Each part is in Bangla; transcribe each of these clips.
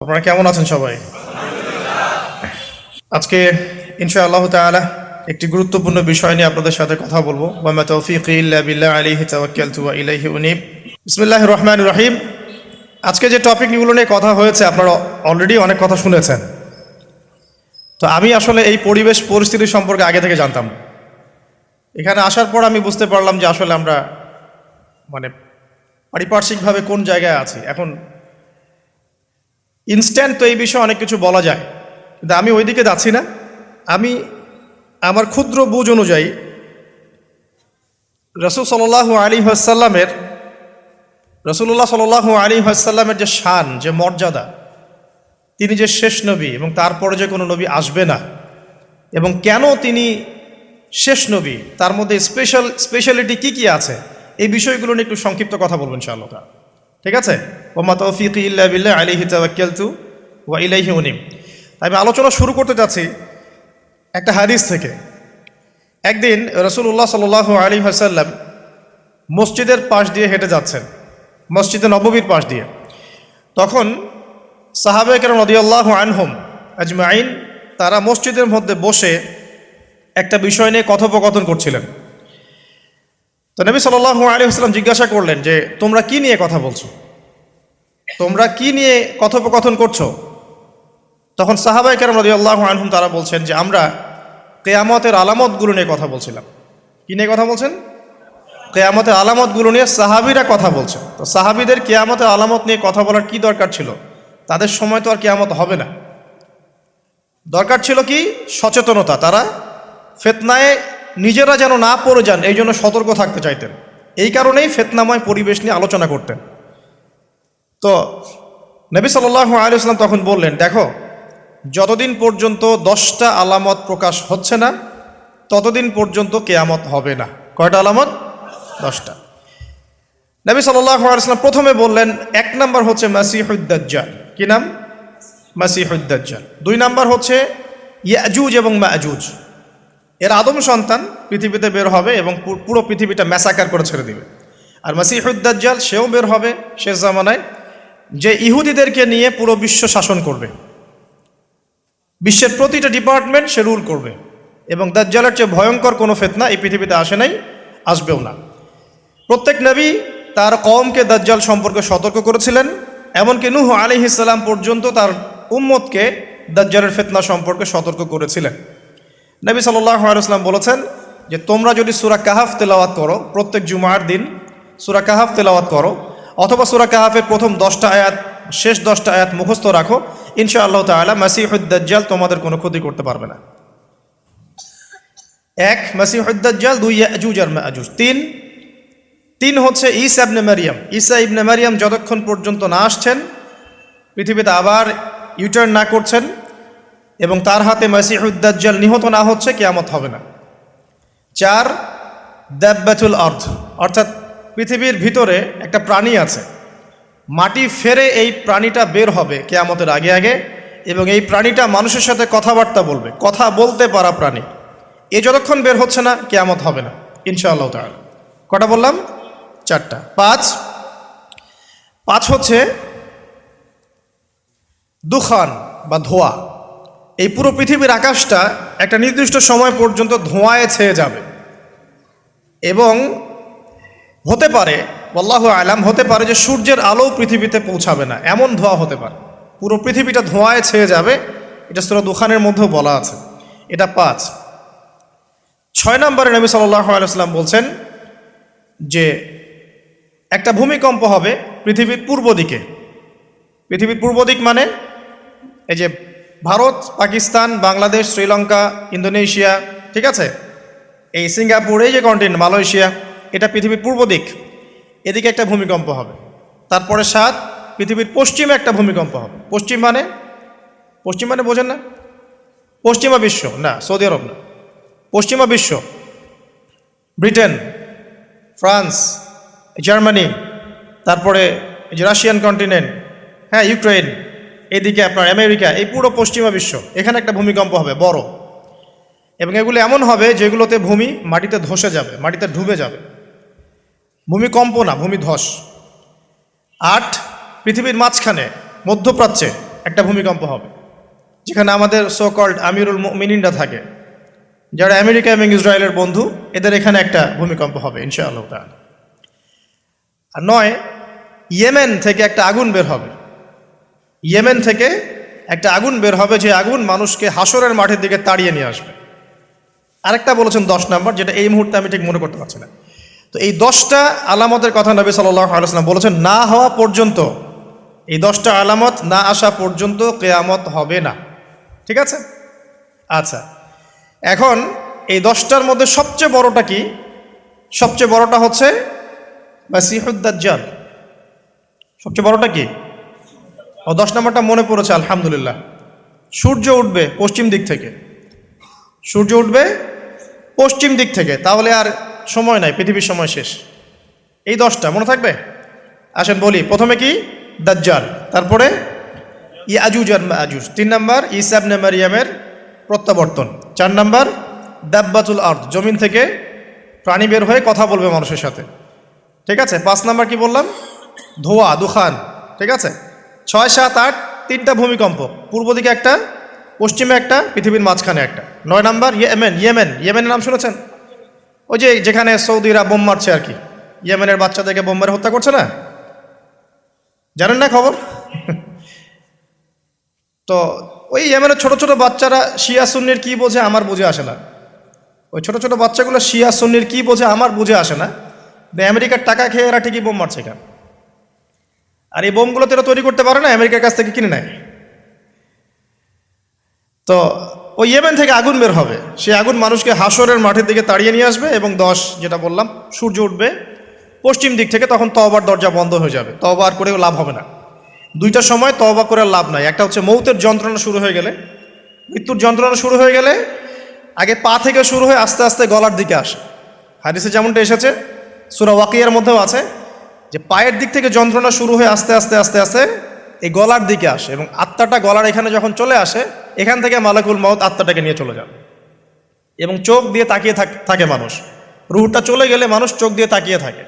আপনারা কেমন আছেন সবাই? আজকে ইনশাআল্লাহ তাআলা একটি গুরুত্বপূর্ণ বিষয় নিয়ে আপনাদের সাথে কথা বলবো। ওয়া মা তাওফীকি ইল্লা বিল্লাহ আলাইহি তাওয়াক্কালতু ওয়া ইলাইহি উনীব। বিসমিল্লাহির রহমানির রহিম। আজকে যে টপিকগুলো নিয়ে কথা হয়েছে আপনারা অলরেডি অনেক কথা শুনেছেন। তো আমি আসলে এই পরিবেশ পরিস্থিতি সম্পর্কে আগে থেকে জানতাম না। এখানে আসার পর আমি বুঝতে পারলাম যে আসলে আমরা পারিপার্শ্বিকভাবে কোন জায়গায় আছি। এখন ইনস্ট্যান্ট তো এই বিষয়ে অনেক কিছু বলা যায়, কিন্তু আমি ওইদিকে যাচ্ছি না। আমি আমার ক্ষুদ্র বুঝ অনুযায়ী রাসূলুল্লাহ সাল্লাল্লাহু আলাইহি ওয়াসাল্লামের যে শান, যে মর্যাদা, তিনি যে শেষ নবী এবং তারপরে যে কোনো নবী আসবে না, এবং কেন তিনি শেষ নবী, তার মধ্যে স্পেশালিটি কি আছে, এই বিষয়গুলো নিয়ে একটু সংক্ষিপ্ত কথা বলবেন ইনশাআল্লাহ। ঠিক আছে? ওয়া মা তাওফীকি ইল্লা বিল্লাহ আলাইহি তাওয়াক্কালতু ওয়া ইলাইহি উনীব। আমি আলোচনা শুরু করতে যাচ্ছি একটা হাদিস থেকে। একদিন রাসূলুল্লাহ সাল্লাল্লাহু আলাইহি ওয়াসাল্লাম মসজিদের পাশ দিয়ে হেঁটে যাচ্ছেন, মসজিদে নববীর পাশ দিয়ে। তখন সাহাবায়ে কেরাম রাদিয়াল্লাহু আনহুম আজমাইন তারা মসজিদের মধ্যে বসে একটা বিষয় নিয়ে কথোপকথন করছিলেন। তো নবী সাল্লাল্লাহু আলাইহি ওয়াসাল্লাম জিজ্ঞাসা করলেন যে তোমরা কি নিয়ে কথা বলছো, তোমরা কি নিয়ে কথোপকথন করছো? তখন সাহাবায়ে কেরাম রাদিয়াল্লাহু আনহুম তারা বলছেন যে আমরা কিয়ামতের আলামতগুলো নিয়ে কথা বলছিলাম। কি নিয়ে কথা বলছেন? কিয়ামতের আলামতগুলো নিয়ে সাহাবীরা কথা বলছেন। তো সাহাবীদের কিয়ামতের আলামত নিয়ে কথা বলার কি দরকার ছিল? তাদের সময় তো আর কিয়ামত হবে না। দরকার ছিল কি? সচেতনতা। তারা ফিতনায় নিজেরা যেন না পড়ে যান, এই জন্য সতর্ক থাকতে চাইতেন। এই কারণেই ফিতনাময় পরিবেশ নিয়ে আলোচনা করতেন। তো নবী সাল্লাল্লাহু আলাইহি ওয়াসাল্লাম তখন বললেন, দেখো, যতদিন পর্যন্ত 10টা আলামত প্রকাশ হচ্ছে না ততদিন পর্যন্ত কিয়ামত হবে না। কয়টা আলামত? 10টা। নবী সাল্লাল্লাহু আলাইহি ওয়াসাল্লাম প্রথমে বললেন 1 নাম্বার হচ্ছে মাসিহুদ দাজ্জাল। কি নাম? মাসিহুদ দাজ্জাল। 2 নাম্বার হচ্ছে ইয়াজুজ এবং মাজুজ। এর আদম সন্তান পৃথিবীতে বের হবে এবং পুরো পৃথিবীটা ম্যাসাকার করে ছেড়ে দিবে। আর মাসিহুদ দাজ্জাল সেও বের হবে শেষ জামানায়, যে ইহুদিদেরকে নিয়ে পুরো বিশ্ব শাসন করবে। বিশ্বের প্রতিটা ডিপার্টমেন্ট সে রুল করবে, এবং দাজ্জালের চেয়ে ভয়ঙ্কর কোনো ফিতনা এই পৃথিবীতে আসে নাই, আসবেও না। প্রত্যেক নবী তার কওমকে দাজ্জাল সম্পর্কে সতর্ক করেছিলেন, এমনকি নূহ আলাইহিস সালাম পর্যন্ত তার উম্মতকে দাজ্জালের ফিতনা সম্পর্কে সতর্ক করেছিলেন। নবী সাল্লাল্লাহু আলাইহি ওয়াসাল্লাম বলেছেন যে তোমরা যদি সূরা কাহাফ তেলাওয়াত করো, প্রত্যেক জুমার দিন সূরা কাহাফ তেলাওয়াত করো, অথবা সূরা কাহাফের প্রথম 10টা আয়াত, শেষ 10টা আয়াত মুখস্থ রাখো, ইনশাআল্লাহ তাআলা মাসিহুদ দাজ্জাল তোমাদের কোনো ক্ষতি করতে পারবে না। 1 মাসিহুদ দাজ্জাল, 2 ইয়াজুজ আর মাজুজ, 3 হচ্ছে ঈসা ইবনে মারইয়াম। ঈসা ইবনে মারইয়াম যতক্ষণ পর্যন্ত না আসছেন, পৃথিবীতে আবার ইউটার্ন না করছেন এবং তার হাতে মাসিহুদ দাজ্জাল নিহত না হচ্ছে, কিয়ামত হবে না। 4 দাব্বাতুল আরদ, অর্থাৎ পৃথিবীর ভিতরে একটা প্রাণী আছে, মাটি ফেরে এই প্রাণীটা বের হবে কিয়ামতের আগে আগে, এবং এই প্রাণীটা মানুষের সাথে কথাবার্তা বলবে, কথা বলতে পারা প্রাণী। এ যতক্ষণ বের হচ্ছে না, কিয়ামত হবে না ইনশাআল্লাহ তাআলা। কটা বললাম? 4টা। 5 হচ্ছে দুখান বা ধোঁয়া। এই পুরো পৃথিবীর আকাশটা একটা নির্দিষ্ট সময় পর্যন্ত ধোঁয়ায় ছেয়ে যাবে, এবং হতে পারে, আল্লাহু আলাম, হতে পারে যে সূর্যের আলো পৃথিবীতে পৌঁছাবে না, এমন ধোঁয়া হতে পারে। পুরো পৃথিবীটা ধোঁয়ায় ছেয়ে যাবে, এটা সূরা দুখানের মধ্যেও বলা আছে। এটা 5। 6 নম্বরে নবী সাল্লাল্লাহু আলাইহি ওয়াসাল্লাম বলছেন যে একটা ভূমিকম্প হবে পৃথিবীর পূর্ব দিকে। পৃথিবীর পূর্ব দিক মানে এই যে ভারত, পাকিস্তান, বাংলাদেশ, শ্রীলঙ্কা, ইন্দোনেশিয়া, ঠিক আছে, এই সিঙ্গাপুর, এই যে কন্টিনেন্ট, মালয়েশিয়া, এটা পৃথিবীর পূর্ব দিক। এদিকে একটা ভূমিকম্প হবে। তারপরে 7 পৃথিবীর পশ্চিমে একটা ভূমিকম্প হবে। পশ্চিম মানে বোঝেন না? পশ্চিমা বিশ্ব না, সৌদি আরব না, পশ্চিমা বিশ্ব, ব্রিটেন, ফ্রান্স, জার্মানি, তারপরে এই যে রাশিয়ান কন্টিনেন্ট, হ্যাঁ, ইউক্রেন, এদিকে আপনার আমেরিকা, এই পুরো পশ্চিমা বিশ্ব, এখানে একটা ভূমিকম্প হবে বড়, এবং এগুলো এমন হবে যেগুলোতে ভূমি মাটিতে ধসে যাবে, মাটিতে ডুবে যাবে। ভূমিকম্প না, ভূমিধস। 8 পৃথিবীর মাঝখানে মধ্যপ্রাচ্যে একটা ভূমিকম্প হবে, যেখানে আমাদের সো কল্ড আমিরুল মুমিনিনরা থাকে, যারা আমেরিকা এবং ইসরায়েলের বন্ধু, এদের এখানে একটা ভূমিকম্প হবে ইনশাআল্লাহ তাআলা। আর 9, ইয়েমেন থেকে একটা আগুন বের হবে। ইয়েমেন থেকে একটা আগুন বের হবে, যে আগুন মানুষকে হাসরের মাঠের দিকে তাড়িয়ে নিয়ে আসবে। আরেকটা বলেছেন 10 নম্বর, যেটা এই মুহূর্তে আমি ঠিক মনে করতে পারছি না। তো এই 10টা আলামতের কথা নবী সাল্লাল্লাহু আলাইহি ওয়াসাল্লাম বলেছেন, না হওয়া পর্যন্ত, এই 10টা আলামত না আসা পর্যন্ত কিয়ামত হবে না। ঠিক আছে? আচ্ছা, এখন এই 10টার মধ্যে সবচেয়ে বড়টা কি? সবচেয়ে বড়টা হচ্ছে মাসিহুদ দাজ্জাল। সবচেয়ে বড়টা কি? ও 10 নম্বরটা মনে পড়েছে, আলহামদুলিল্লাহ। সূর্য উঠবে পশ্চিম দিক থেকে। সূর্য উঠবে পশ্চিম দিক থেকে, তাহলে আর সময় নাই, পৃথিবীর সময় শেষ। এই 10টা মনে থাকবে? আসেন বলি। প্রথমে কি? দাজ্জাল। তারপরে ইয়াজুজ আর মাজুজ। 3 নম্বর ঈসা ইবনে মারইয়ামের প্রত্যাবর্তন। 4 নম্বর দাব্বাতুল আরদ, জমিন থেকে প্রাণী বের হয়ে কথা বলবে মানুষের সাথে। ঠিক আছে? 5 নম্বর কি বললাম? ধোঁয়া, দুখান। ঠিক আছে? 6, 7, 8 3টা ভূমিকম্প, পূর্ব দিকে একটা, পশ্চিমে একটা, পৃথিবীর মাঝখানে একটা। 9 নম্বর ইয়েমেন। ইয়েমেনের নাম শুনেছেন? ওই যে যেখানে সৌদিরা বোম মারছে আর কি, ইয়েমেনের বাচ্চাদেরকে বোম মেরে হত্যা করছে না, জানেন না খবর? তো ওই ইয়েমেনের ছোট ছোট বাচ্চারা শিয়া সুন্নির কি বোঝে আমার বুঝে আসে না। ওই ছোট ছোট বাচ্চাগুলো শিয়া সুন্নির কি বোঝে আমার বুঝে আসে না। আমেরিকার টাকা খেয়ে এরা ঠিকই বোম মারছে কেন? আর এই বোমগুলো তো এরা তৈরি করতে পারে না, আমেরিকার কাছ থেকে কিনে নেয়। তো ওই ইয়েমেন থেকে আগুন বের হবে, সেই আগুন মানুষকে হাসরের মাঠের দিকে তাড়িয়ে নিয়ে আসবে। এবং 10, যেটা বললাম, সূর্য উঠবে পশ্চিম দিক থেকে, তখন তওবার দরজা বন্ধ হয়ে যাবে, তওবা আর করেও লাভ হবে না। 2টা সময় তওবা করে লাভ নাই। একটা হচ্ছে মৌতের যন্ত্রণা শুরু হয়ে গেলে, মৃত্যুর যন্ত্রণা শুরু হয়ে গেলে আগে পা থেকে শুরু হয়ে আস্তে আস্তে গলার দিকে আসে। হাদিসে যেমনটা এসেছে, সূরা ওয়াকিয়ার মধ্যেও আছে, যে পায়ের দিক থেকে যন্ত্রণা শুরু হয়ে আস্তে আস্তে আস্তে আস্তে এই গলার দিকে আসে, এবং আত্মাটা গলার এখানে যখন চলে আসে, এখান থেকে মালাকুল মউত আত্মাটাকে নিয়ে চলে যাবে। এবং চোখ দিয়ে তাকিয়ে থাকে মানুষ। রুহটা চলে গেলে মানুষ চোখ দিয়ে তাকিয়ে থাকে,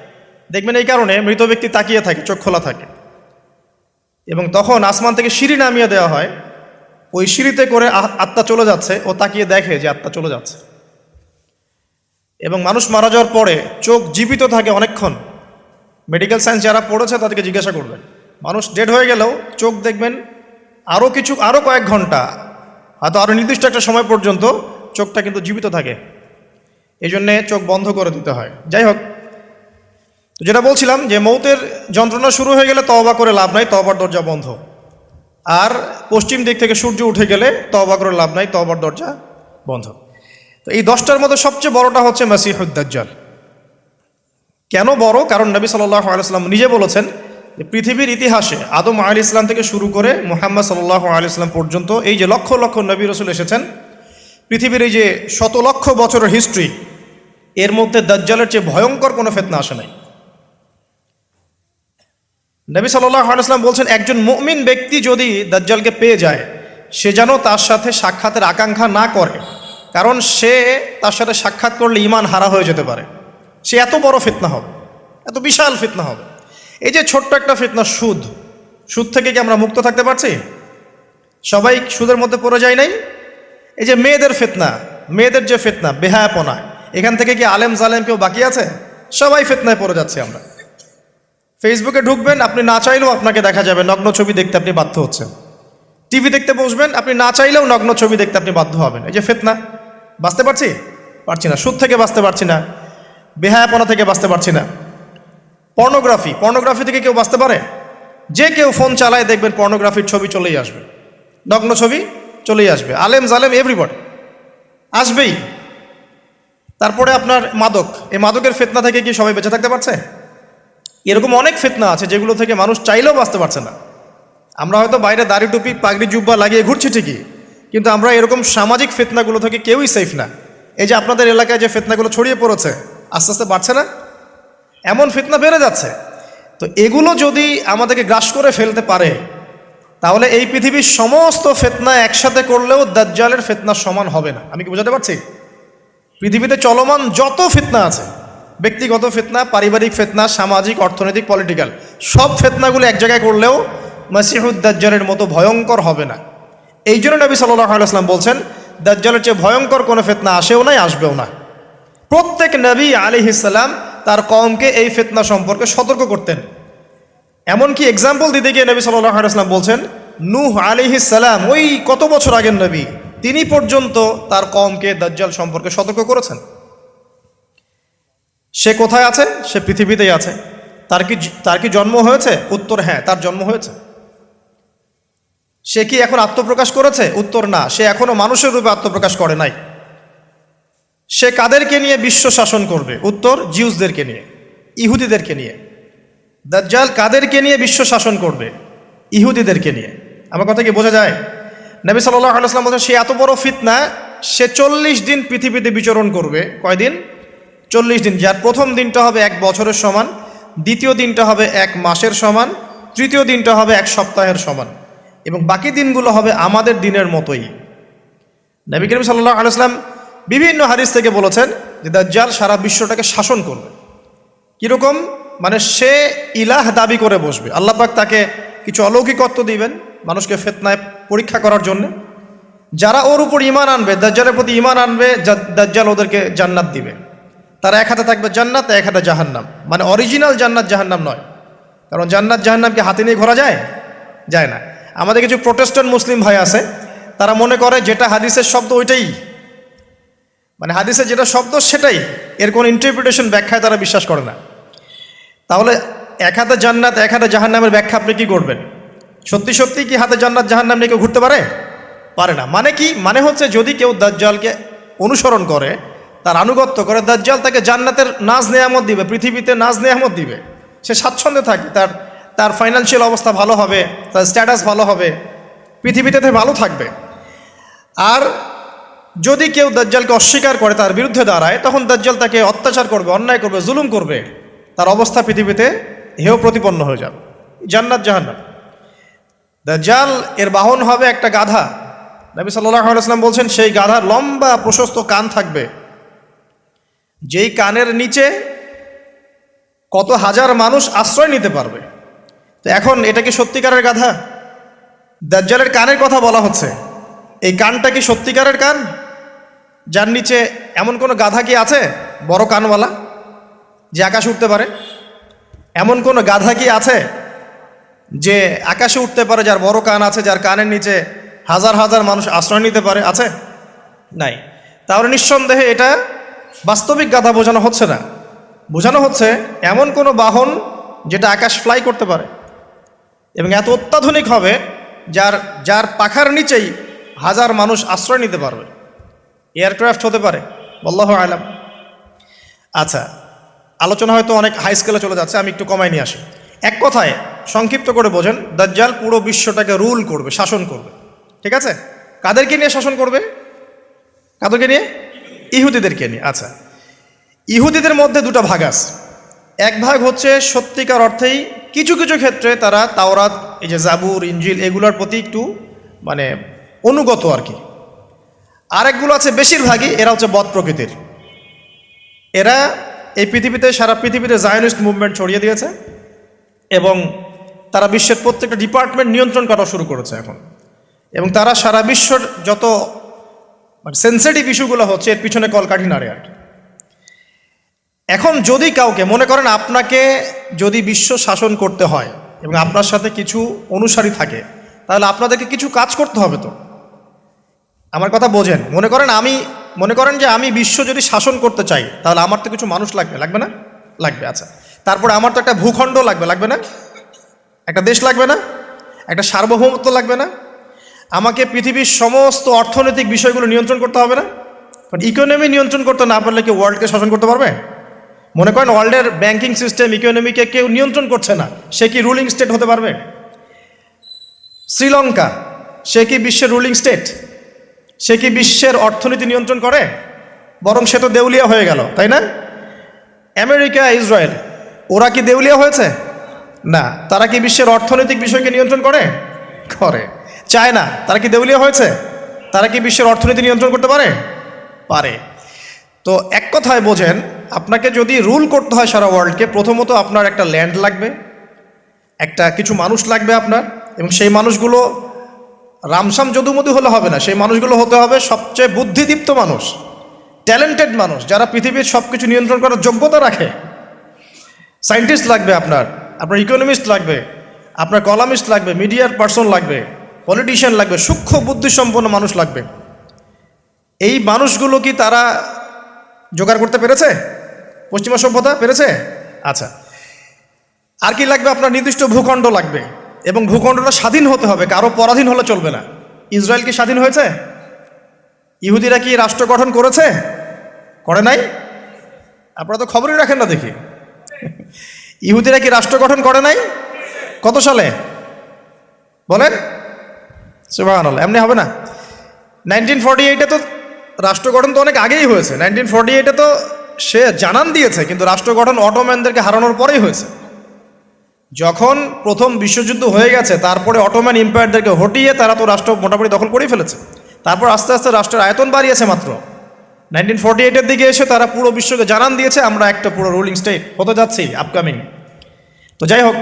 দেখবেন এই কারণে মৃত ব্যক্তি তাকিয়ে থাকে, চোখ খোলা থাকে। এবং তখন আসমান থেকে সিঁড়ি নামিয়ে দেওয়া হয়, ওই সিঁড়িতে করে আত্মা চলে যাচ্ছে, ও তাকিয়ে দেখে যে আত্মা চলে যাচ্ছে। এবং মানুষ মারা যাওয়ার পরে চোখ জীবিত থাকে অনেকক্ষণ। মেডিকেল সায়েন্স যারা পড়েছে তাদেরকে জিজ্ঞাসা করবেন, মানুষ ডেড হয়ে গেলেও চোখ দেখবেন আরও কয়েক ঘন্টা, হয়তো আরও নির্দিষ্ট একটা সময় পর্যন্ত চোখটা কিন্তু জীবিত থাকে। এই জন্যে চোখ বন্ধ করে দিতে হয়। যাই হোক, তো যেটা বলছিলাম, যে মৌতের যন্ত্রণা শুরু হয়ে গেলে তওবা করে লাভ নাই, তওবার দরজা বন্ধ। আর পশ্চিম দিক থেকে সূর্য উঠে গেলে তওবা করে লাভ নাই, তওবার দরজা বন্ধ। তো এই 10টার মধ্যে সবচেয়ে বড়টা হচ্ছে মাসিহুদ দাজ্জাল। কেন বড়? কারণ নবী সাল্লাল্লাহু আলাইহি ওয়াসাল্লাম নিজে বলেছেন যে পৃথিবীর ইতিহাসে আদম আলাইহিস সালাম থেকে শুরু করে মুহাম্মদ সাল্লাল্লাহু আলাইহি ওয়াসাল্লাম পর্যন্ত এই যে লক্ষ লক্ষ নবী রাসূল এসেছেন, পৃথিবীর এই যে শত লক্ষ বছরের হিস্ট্রি, এর মধ্যে দাজ্জালের চেয়ে ভয়ঙ্কর কোনো ফিতনা আসে নাই। নবী সাল্লাল্লাহু আলাইহি ওয়াসাল্লাম বলছেন, একজন মুমিন ব্যক্তি যদি দাজ্জালকে পেয়ে যায়, সে যেন তার সাথে সাক্ষাতের আকাঙ্ক্ষা না করে, কারণ সে তার সাথে সাক্ষাৎ করলে ঈমান হারা হয়ে যেতে পারে। সে এত বড় ফিতনা হবে, এত বিশাল ফিতনা হবে। এই যে ছোট্ট একটা ফিতনা, সুদ থেকে কি আমরা মুক্ত থাকতে পারছি? সবাই সুদের মধ্যে পড়ে যায় নাই? এই যে মেয়েদের ফিতনা, মেয়েদের যে ফিতনা, বেহায়াপনা, এখান থেকে কি আলেম জালেম কেউ বাকি আছে? সবাই ফিতনায় পড়ে যাচ্ছে আমরা। ফেসবুকে ঢুকবেন, আপনি না চাইলেও আপনাকে দেখা যাবে নগ্ন ছবি দেখতে আপনি বাধ্য হচ্ছেন। টিভি দেখতে বসবেন, আপনি না চাইলেও নগ্ন ছবি দেখতে আপনি বাধ্য হবেন। এই যে ফিতনা, বাঁচতে পারছি না। সুদ থেকে বাঁচতে পারছি না, বেহায়াপনা থেকে বাঁচতে পারছি না। পর্নোগ্রাফি থেকে কেউ বাঁচতে পারে? যে কেউ ফোন চালায় দেখবেন পর্নোগ্রাফির ছবি চলেই আসবে, নগ্ন ছবি চলেই আসবে। আলেম জালেম এভরিবডি আসবেই। তারপরে আপনার মাদক, এই মাদকের ফিতনা থেকে কি সবাই বেঁচে থাকতে পারছে? এরকম অনেক ফিতনা আছে যেগুলো থেকে মানুষ চাইলেও বাঁচতে পারছে না। আমরা হয়তো বাইরে দাড়ি টুপি পাগড়ি জুব্বা লাগিয়ে ঘুরছি ঠিকই, কিন্তু আমরা এরকম সামাজিক ফিতনাগুলো থেকে কেউই সেফ না। এই যে আপনাদের এলাকায় যে ফিতনাগুলো ছড়িয়ে পড়েছে, আস্তে আস্তে বাড়ছে না? এমন ফিতনা বেড়ে যাচ্ছে। তো এগুলো যদি আমাদেরকে গ্রাস করে ফেলতে পারে, তাহলে এই পৃথিবীর সমস্ত ফিতনা একসাথে করলেও দাজ্জালের ফিতনার সমান হবে না। আমি কি বোঝাতে পারছি? পৃথিবীতে চলমান যত ফিতনা আছে, ব্যক্তিগত ফিতনা, পারিবারিক ফিতনা, সামাজিক, অর্থনৈতিক, পলিটিক্যাল, সব ফিতনাগুলো এক জায়গায় করলেও মাসিহুদ দাজ্জালের মতো ভয়ঙ্কর হবে না। এই জন্য নবী সাল্লাল্লাহু আলাইহি ওয়াসাল্লাম বলছেন দাজ্জালের চেয়ে ভয়ঙ্কর কোনো ফিতনা আসেও নাই, আসবেও না। প্রত্যেক নবী আলাইহিস সালাম তার কওমকে এই ফিতনা সম্পর্কে সতর্ক করতেন। এমনকি এক্সাম্পল দিতে গিয়ে নবী সাল্লাল্লাহু আলাইহি ওয়াসাল্লাম বলছেন নূহ আলাইহিস সালাম, ওই কত বছর আগের নবী, তিনি পর্যন্ত তার কওমকে দাজ্জাল সম্পর্কে সতর্ক করেছেন। সে কোথায় আছে? সে পৃথিবীতেই আছে। তার কি জন্ম হয়েছে? উত্তর হ্যাঁ, তার জন্ম হয়েছে। সে কি এখন আত্মপ্রকাশ করেছে? উত্তর না, সে এখনো মানুষের রূপে আত্মপ্রকাশ করে নাই। সে কাদেরকে নিয়ে বিশ্ব শাসন করবে? উত্তর জিউসদেরকে নিয়ে, ইহুদিদেরকে নিয়ে। দাজ্জাল কাদেরকে নিয়ে বিশ্ব শাসন করবে? ইহুদিদেরকে নিয়ে। আমার কথা কি বোঝা যায়? নবী সাল্লাল্লাহু আলাইহি ওয়াসাল্লাম বলেন সে এত বড় ফিতনা, সে 40 দিন পৃথিবীতে বিচরণ করবে। কয়দিন? 40 দিন। যার প্রথম দিনটা হবে 1 বছরের সমান, দ্বিতীয় দিনটা হবে 1 মাসের সমান, তৃতীয় দিনটা হবে 1 সপ্তাহের সমান, এবং বাকি দিনগুলো হবে আমাদের দিনের মতোই। নবী করিম সাল্লাল্লাহু আলাইহি ওয়াসাল্লাম বিভিন্ন হাদিস থেকে বলেছেন যে দাজ্জাল সারা বিশ্বটাকে শাসন করবে। কীরকম? মানে সে ইলাহ দাবি করে বসবে। আল্লাহ পাক তাকে কিছু অলৌকিকত্ব দিবেন মানুষকে ফিতনায় পরীক্ষা করার জন্য। যারা ওর উপর ঈমান আনবে, দাজ্জালের প্রতি ঈমান আনবে, দাজ্জাল ওদেরকে জান্নাত দিবে। তার এক হাতে থাকবে জান্নাত, এক হাতে জাহান্নাম। মানে অরিজিনাল জান্নাত জাহান্নাম নয়, কারণ জান্নাত জাহান্নামকে হাতে নিয়ে ঘোরা যায়? যায় না। আমাদের কিছু প্রোটেস্ট্যান্ট মুসলিম ভাই আছে, তারা মনে করে যেটা হাদিসের শব্দ ওইটাই, মানে হাদিসে যেটা শব্দ সেটাই, এর কোনো ইন্টারপ্রিটেশন ব্যাখ্যায় তারা বিশ্বাস করে না। তাহলে এক হাতে জান্নাত এক হাতে জাহান্নামের ব্যাখ্যা আপনি কি করবেন? সত্যি সত্যি কি হাতে জান্নাত জাহান্নাম নিয়ে কেউ ঘুরতে পারে? পারে না। মানে কি? মানে হচ্ছে যদি কেউ দাজ্জালকে অনুসরণ করে, তার আনুগত্য করে, দাজ্জাল তাকে জান্নাতের নাজ নেয়ামত দিবে, পৃথিবীতে নাজ নেয়ামত দিবে। সে স্বাচ্ছন্দ্যে থাকবে, তার ফাইন্যান্সিয়াল অবস্থা ভালো হবে, তার স্ট্যাটাস ভালো হবে, পৃথিবীতে ভালো থাকবে। আর যদি কেউ দাজ্জালকে অস্বীকার করে, তার বিরুদ্ধে দাঁড়ায়, তখন দাজ্জাল তাকে অত্যাচার করবে, অন্যায় করবে, জুলুম করবে, তার অবস্থা পৃথিবীতে হেয় প্রতিপন্ন হয়ে যাবে। জান্নাত জাহান্নাম। দাজ্জাল এর বাহন হবে একটা গাধা। নবী সাল্লাল্লাহু আলাইহি ওয়াসাল্লাম বলছেন সেই গাধার লম্বা প্রশস্ত কান থাকবে, যেই কানের নিচে কত হাজার মানুষ আশ্রয় নিতে পারবে। তো এখন এটা কি সত্যিকারের গাধা? দাজ্জালের কানের কথা বলা হচ্ছে, এই কানটা কি সত্যিকারের কান? যার নিচে এমন কোনো গাধা কি আছে বড় কানওয়ালা যে আকাশে উঠতে পারে? এমন কোনো গাধা কি আছে যে আকাশে উঠতে পারে, যার বড় কান আছে, যার কানের নিচে হাজার হাজার মানুষ আশ্রয় নিতে পারে? আছে? নাই। তাহলে নিঃসন্দেহে এটা বাস্তবিক গাধা বোঝানো হচ্ছে না, বোঝানো হচ্ছে এমন কোনো বাহন যেটা আকাশ ফ্লাই করতে পারে এবং এত অত্যাধুনিক হবে যার পাখার নিচেই হাজার মানুষ আশ্রয় নিতে পারবে। এয়ারক্রাফট হতে পারে, আল্লাহু আলাম। আচ্ছা, আলোচনা হয়তো অনেক হাই স্কেলে চলে যাচ্ছে, আমি একটু কমাই নিয়ে আসি। এক কথায় সংক্ষিপ্ত করে বোঝেন, দাজ্জাল পুরো বিশ্বটাকে রুল করবে, শাসন করবে। ঠিক আছে? কাদেরকে নিয়ে শাসন করবে? কাদেরকে নিয়ে? ইহুদিদেরকে নিয়ে। আচ্ছা, ইহুদিদের মধ্যে দুটো ভাগ আছে। এক ভাগ হচ্ছে সত্যিকার অর্থেই কিছু কিছু ক্ষেত্রে তারা তাওরাত, এই যে জাবুর, ইনজিল, এগুলোর প্রতি একটু মানে অনুগত আর কি। আরেকগুলো আছে বেশিরভাগই এরা হচ্ছে বদ প্রকৃতির। এরা এই পৃথিবীতে, সারা পৃথিবীতে জায়নিস্ট মুভমেন্ট ছড়িয়ে দিয়েছে এবং তারা বিশ্বের প্রত্যেকটা ডিপার্টমেন্ট নিয়ন্ত্রণ করা শুরু করেছে এখন। এবং তারা সারা বিশ্বর যত সেন্সিটিভ ইস্যুগুলো হচ্ছে এর পিছনে কলকাঠি নাড়ে আর কি। এখন যদি কাউকে মনে করেন আপনাকে যদি বিশ্ব শাসন করতে হয় এবং আপনার সাথে কিছু অনুসারী থাকে, তাহলে আপনাদেরকে কিছু কাজ করতে হবে। তো আমার কথা বোঝেন। মনে করেন যে আমি বিশ্ব যদি শাসন করতে চাই, তাহলে আমার তো কিছু মানুষ লাগবে, লাগবে না? লাগবে। আচ্ছা, তারপরে আমার তো একটা ভূখণ্ড লাগবে, লাগবে না? একটা দেশ লাগবে না? একটা সার্বভৌমত্ব লাগবে না? আমাকে পৃথিবীর সমস্ত অর্থনৈতিক বিষয়গুলো নিয়ন্ত্রণ করতে হবে না? কারণ ইকোনমি নিয়ন্ত্রণ করতে না পারলে কি ওয়ার্ল্ডকে শাসন করতে পারবে? মনে করেন ওয়ার্ল্ডের ব্যাংকিং সিস্টেম, ইকোনমিকে কেউ নিয়ন্ত্রণ করছে না, সে কি রুলিং স্টেট হতে পারবে? শ্রীলঙ্কা, সে কি বিশ্বের রুলিং স্টেট? সে কি বিশ্বের অর্থনীতি নিয়ন্ত্রণ করে? বরং সে তো দেউলিয়া হয়ে গেল, তাই না? আমেরিকা, ইসরায়েল, ওরা কি দেউলিয়া হয়েছে? না। তারা কি বিশ্বের অর্থনৈতিক বিষয়কে নিয়ন্ত্রণ করে? করে। চায়না, তারা কি দেউলিয়া হয়েছে? তারা কি বিশ্বের অর্থনীতি নিয়ন্ত্রণ করতে পারে? পারে। তো এক কথায় বোঝেন, আপনাকে যদি রুল করতে হয় সারা ওয়ার্ল্ডকে, প্রথমত আপনার একটা ল্যান্ড লাগবে, একটা কিছু মানুষ লাগবে আপনার, এবং সেই মানুষগুলো রামসাম যদুমধু হলে হবে না, সেই মানুষগুলো হতে হবে সবচেয়ে বুদ্ধিদীপ্ত মানুষ, ট্যালেন্টেড মানুষ, যারা পৃথিবীর সব কিছু নিয়ন্ত্রণ করার যোগ্যতা রাখে। সায়েন্টিস্ট লাগবে আপনার, আপনার ইকোনমিস্ট লাগবে, আপনার কলামিস্ট লাগবে, মিডিয়ার পার্সন লাগবে, পলিটিশিয়ান লাগবে, সূক্ষ্ম বুদ্ধিসম্পন্ন মানুষ লাগবে। এই মানুষগুলো কি তারা জোগাড় করতে পেরেছে? পশ্চিমা সভ্যতা পেরেছে? আচ্ছা, আর কি লাগবে? আপনার নির্দিষ্ট ভূখণ্ড লাগবে, এবং ভূখণ্ডটা স্বাধীন হতে হবে, কারো পরাধীন হলে চলবে না। ইসরায়েল কি স্বাধীন হয়েছে? ইহুদিরা কি রাষ্ট্র গঠন করেছে? করে নাই? আপনারা তো খবরই রাখেন না দেখি। ইহুদিরা কি রাষ্ট্র গঠন করে নাই? কত সালে বলেন? সুবহানাল্লাহ, এমনি হবে না। 1948-এ তো রাষ্ট্র গঠন তো অনেক আগেই হয়েছে। 1948-এ তো সে জানান দিয়েছে, কিন্তু রাষ্ট্র গঠন অটোম্যানদেরকে হারানোর পরেই হয়েছে। যখন প্রথম বিশ্বযুদ্ধ হয়ে গেছে, তারপরে অটোম্যান এম্পায়ারদেরকে হটিয়ে তারা তো রাষ্ট্র মোটামুটি দখল করেই ফেলেছে। তারপর আস্তে আস্তে রাষ্ট্রের আয়তন বাড়িয়েছে। মাত্র 1948-এর দিকে এসে তারা পুরো বিশ্বকে জানান দিয়েছে আমরা একটা পুরো রুলিং স্টেট হতে যাচ্ছি আপকামিং। তো যাই হোক,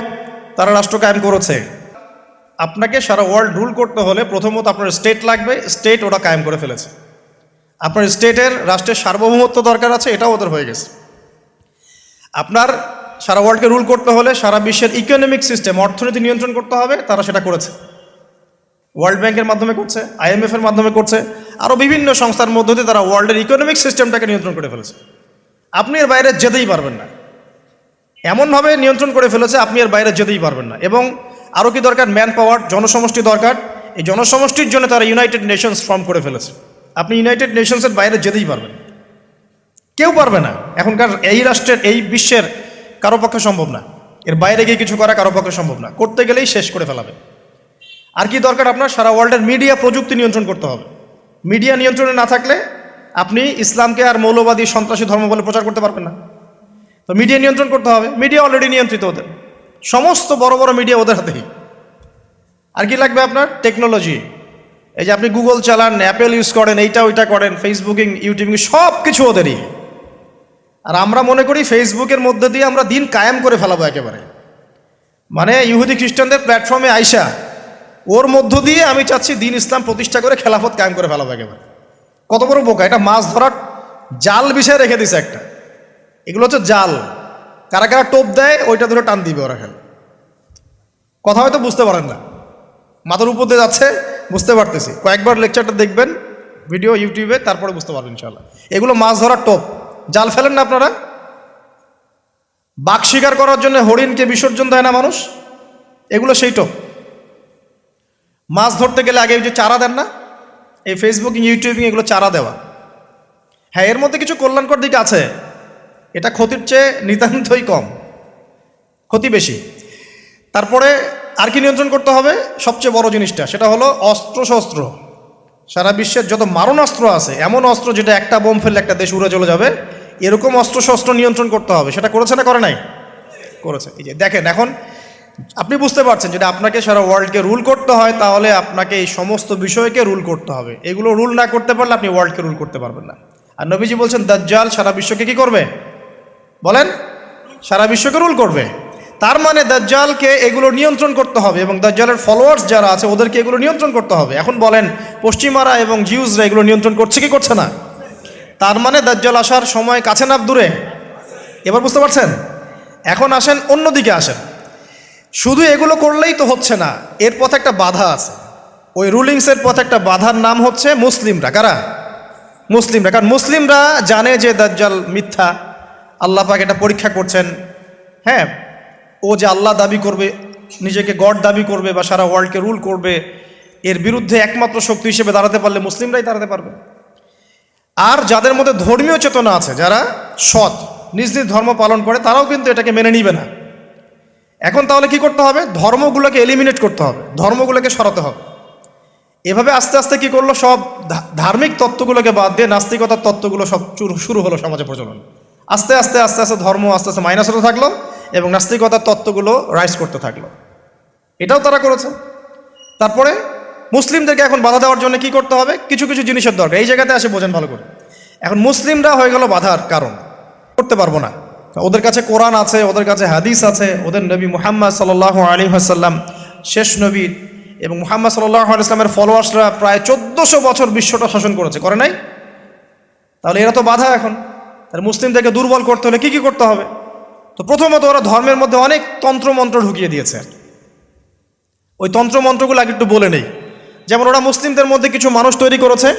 তারা রাষ্ট্র কায়েম করেছে। আপনাকে সারা ওয়ার্ল্ড রুল করতে হলে প্রথমত আপনার স্টেট লাগবে, স্টেট ওরা কায়েম করে ফেলেছে। আপনার স্টেটের রাষ্ট্রের সার্বভৌমত্ব দরকার আছে, এটাও ওদের হয়ে গেছে। আপনার সারা ওয়ার্ল্ডকে রুল করতে হলে সারা বিশ্বের ইকোনমিক সিস্টেম, অর্থনীতি নিয়ন্ত্রণ করতে হবে, তারা সেটা করেছে। ওয়ার্ল্ড ব্যাংকের মাধ্যমে করছে, IMF এর মাধ্যমে করছে, আরও বিভিন্ন সংস্থার মধ্য দিয়ে তারা ওয়ার্ল্ডের ইকোনমিক সিস্টেমটাকে নিয়ন্ত্রণ করে ফেলেছে। আপনি এর বাইরে যেতেই পারবেন না, এমনভাবে নিয়ন্ত্রণ করে ফেলেছে আপনি এর বাইরে যেতেই পারবেন না। এবং আরও কি দরকার? ম্যান পাওয়ার, জনসমষ্টি দরকার। এই জনসমষ্টির জন্য তারা ইউনাইটেড নেশনস ফর্ম করে ফেলেছে। আপনি ইউনাইটেড নেশনসের বাইরে যেতেই পারবেন, কেউ পারবে না। এখনকার এই রাষ্ট্রের, এই বিশ্বের কারো পক্ষে সম্ভব না। এর বাইরে গিয়ে কিছু করা কারো পক্ষে সম্ভব না, করতে গেলেই শেষ করে ফেলাবে। আর কি দরকার? আপনার সারা ওয়ার্ল্ডের মিডিয়া, প্রযুক্তি নিয়ন্ত্রণ করতে হবে। মিডিয়া নিয়ন্ত্রণে না থাকলে আপনি ইসলামকে আর মৌলবাদী সন্ত্রাসী ধর্ম বলে প্রচার করতে পারবেন না। তো মিডিয়া নিয়ন্ত্রণ করতে হবে। মিডিয়া অলরেডি নিয়ন্ত্রিত ওদের, সমস্ত বড় বড় মিডিয়া ওদের হাতেই। আর কি লাগবে আপনার? টেকনোলজি। এই যে আপনি গুগল চালান, অ্যাপেল ইউজ করেন, এইটা ওইটা করেন, ফেসবুকিং, ইউটিউবিং, সব কিছু ওদেরই। আর আমরা মনে করি ফেসবুকের মধ্যে দিয়ে আমরা দিন কায়েম করে ফেলাবো একেবারে। মানে ইহুদি খ্রিস্টানদের প্ল্যাটফর্মে আইসা ওর মধ্য দিয়ে আমি চাচ্ছি দিন ইসলাম প্রতিষ্ঠা করে খেলাফত কায়েম করে ফেলাবো একেবারে। কত বড় বোকা! এটা মাছ ধরার জাল বিষয় রেখে দিছে একটা। এগুলো হচ্ছে জাল, কারা কারা টোপ দেয় ওইটা ধরে টান দিবে ওরা। খেলে কথা হয়তো বুঝতে পারেন না, মাথার উপর দিয়ে যাচ্ছে, বুঝতে পারতেছি। কয়েকবার লেকচারটা দেখবেন ভিডিও ইউটিউবে, তারপরে বুঝতে পারবেন ইনশাআল্লাহ। এগুলো মাছ ধরার টোপ। জাল ফেলেন না আপনারা? বাঘ শিকার করার জন্য হরিণকে বিসর্জন দেয় না মানুষ, এগুলো সেই টোপ। মাছ ধরতে গেলে আগে যে চারা দেন না, এই ফেসবুকিং, ইউটিউবিং, এগুলো চারা দেওয়া। হ্যাঁ, এর মধ্যে কিছু কল্যাণকর দিক আছে, এটা ক্ষতির চেয়ে নিতান্তই কম, ক্ষতি বেশি। তারপরে আর কি নিয়ন্ত্রণ করতে হবে? সবচেয়ে বড় জিনিসটা সেটা হলো অস্ত্রশস্ত্র। সারা বিশ্বের যত মারণাস্ত্র আছে, এমন অস্ত্র যেটা একটা বোম ফেললে একটা দেশ উড়ে চলে যাবে, এরকম অস্ত্রশস্ত্র নিয়ন্ত্রণ করতে হবে। সেটা করেছে না করে নাই? করেছে। এই যে দেখেন, এখন আপনি বুঝতে পারছেন যেটা আপনাকে সারা ওয়ার্ল্ডকে রুল করতে হয়, তাহলে আপনাকে এই সমস্ত বিষয়কে রুল করতে হবে। এগুলো রুল না করতে পারলে আপনি ওয়ার্ল্ডকে রুল করতে পারবেন না। আর নবীজি বলছেন দাজ্জাল সারা বিশ্বকে কি করবে? বলেন, সারা বিশ্বকে রুল করবে। তার মানে দাজ্জালকে এগুলো নিয়ন্ত্রণ করতে হবে, এবং দাজ্জালের ফলোয়ার্স যারা আছে ওদেরকে এগুলো নিয়ন্ত্রণ করতে হবে। এখন বলেন, পশ্চিমারা এবং জিউসরা এগুলো নিয়ন্ত্রণ করছে কি করছে না? তার মানে দাজ্জাল আসার সময় কাছে না দূরে? এবার বুঝতে পারছেন? এখন আসেন, অন্যদিকে আসেন। শুধু এগুলো করলেই তো হচ্ছে না, এর পথে একটা বাধা আছে। ওই রুলিংসের পথে একটা বাধার নাম হচ্ছে মুসলিমরা। কারা? মুসলিমরা। কারণ মুসলিমরা জানে যে দাজ্জাল মিথ্যা, আল্লাহ পাক এটা পরীক্ষা করছেন। হ্যাঁ, ও যে আল্লাহ দাবি করবে, নিজেকে গড দাবি করবে, বা সারা ওয়ার্ল্ডকে রুল করবে, এর বিরুদ্ধে একমাত্র শক্তি হিসেবে দাঁড়াতে পারলে মুসলিমরাই দাঁড়াতে পারবে। আর যাদের মধ্যে ধর্মীয় চেতনা আছে, যারা সৎ, নিজ নিজ ধর্ম পালন করে, তারাও কিন্তু এটাকে মেনে নিবে না। এখন তাহলে কি করতে হবে? ধর্মগুলোকে এলিমিনেট করতে হবে, ধর্মগুলোকে সরাতে হবে। এভাবে আস্তে আস্তে কি করলো, সব ধার্মিক তত্ত্বগুলোকে বাদ দিয়ে নাস্তিকতার তত্ত্বগুলো সব শুরু হলো সমাজে প্রচলন। আস্তে আস্তে আস্তে আস্তে ধর্ম আস্তে আস্তে মাইনাস হতে থাকলো, এবং নাস্তিকতার তত্ত্বগুলো রাইজ করতে থাকলো। এটাও তারা করেছে। তারপরে মুসলিমদেরকে এখন বাধা দেওয়ার জন্য কি করতে হবে? কিছু কিছু জিনিসের দরকার। এই জায়গাতে আসে বোঝেন ভালো করে। এখন মুসলিমরা হয়ে গেল বাধার কারণ, করতে পারবো না। ওদের কাছে কোরআন আছে, ওদের কাছে হাদিস আছে, ওদের নবী মুহাম্মদ সাল্লাল্লাহু আলাইহি ওয়াসাল্লাম শেষ নবী, এবং মুহাম্মদ সাল্লাল্লাহু আলাইহি ওয়াসাল্লামের ফলোয়ার্সরা প্রায় 1400 বছর বিশ্বটা শাসন করেছে, করে নাই? তাহলে এরা তো বাধা এখন। তাহলে মুসলিমদেরকে দুর্বল করতে হলে কী কী করতে হবে? তো প্রথমত ওরা ধর্মের মধ্যে অনেক তন্ত্রমন্ত্র ঢুকিয়ে দিয়েছে। ওই তন্ত্রমন্ত্রগুলো আগে একটু বলে নেই। যেমন ওরা মুসলিমদের মধ্যে কিছু মানুষ তৈরি করেছে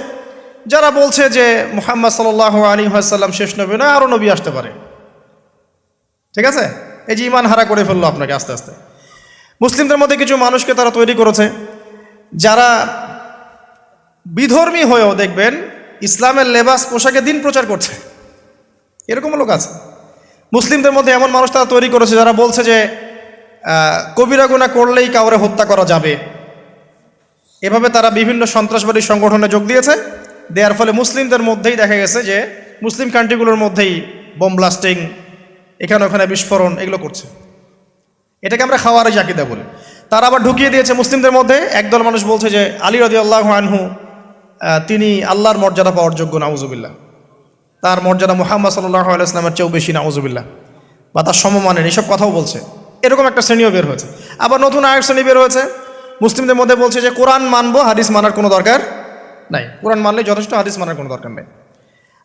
যারা বলছে যে মুহাম্মদ সাল্লাল্লাহু আলাইহি ওয়াসাল্লাম শেষ নবী নয়, আরও নবী আসতে পারে। ঠিক আছে, এই যে ইমান হারা করে ফেললো আপনাকে আস্তে আস্তে। মুসলিমদের মধ্যে কিছু মানুষকে তারা তৈরি করেছে যারা বিধর্মী হয়েও দেখবেন ইসলামের লেবাস পোশাকে দিন প্রচার করছে, এরকম লোক আছে। মুসলিমদের মধ্যে এমন মানুষ তারা তৈরি করেছে যারা বলছে যে কবিরা গুনাহ করলেই কাউরে হত্যা করা যাবে। এভাবে তারা বিভিন্ন সন্ত্রাসবাদী সংগঠনে যোগ দিয়েছে। দেওয়ার ফলে মুসলিমদের মধ্যেই দেখা গেছে যে মুসলিম কান্ট্রিগুলোর মধ্যেই বোম ব্লাস্টিং, এখানে ওখানে বিস্ফোরণ, এগুলো করছে। এটাকে আমরা খাওয়ারিজ আকীদা বলি। তারা আবার ঢুকিয়ে দিয়েছে মুসলিমদের মধ্যে একদল মানুষ বলছে যে আলী রাদিয়াল্লাহু আনহু তিনি আল্লাহর মর্যাদা পাওয়ার যোগ্য, নাউজুবিল্লাহ। তার মর্যাদা মুহাম্মদ সাল্লাল্লাহু আলাইহি ওয়াসাল্লামের চেয়েও বেশি, নাউজুবিল্লাহ, বা তার সমমানের, এইসব কথাও বলছে। এরকম একটা শ্রেণীও বের হয়েছে। আবার নতুন আরেক শ্রেণী বের হয়েছে মুসলিমদের মধ্যে, বলছে যে কোরআন মানবো, হাদিস মানার কোনো দরকার নাই, কোরআন মানলেই যথেষ্ট, হাদিস মানার কোনো দরকার নেই।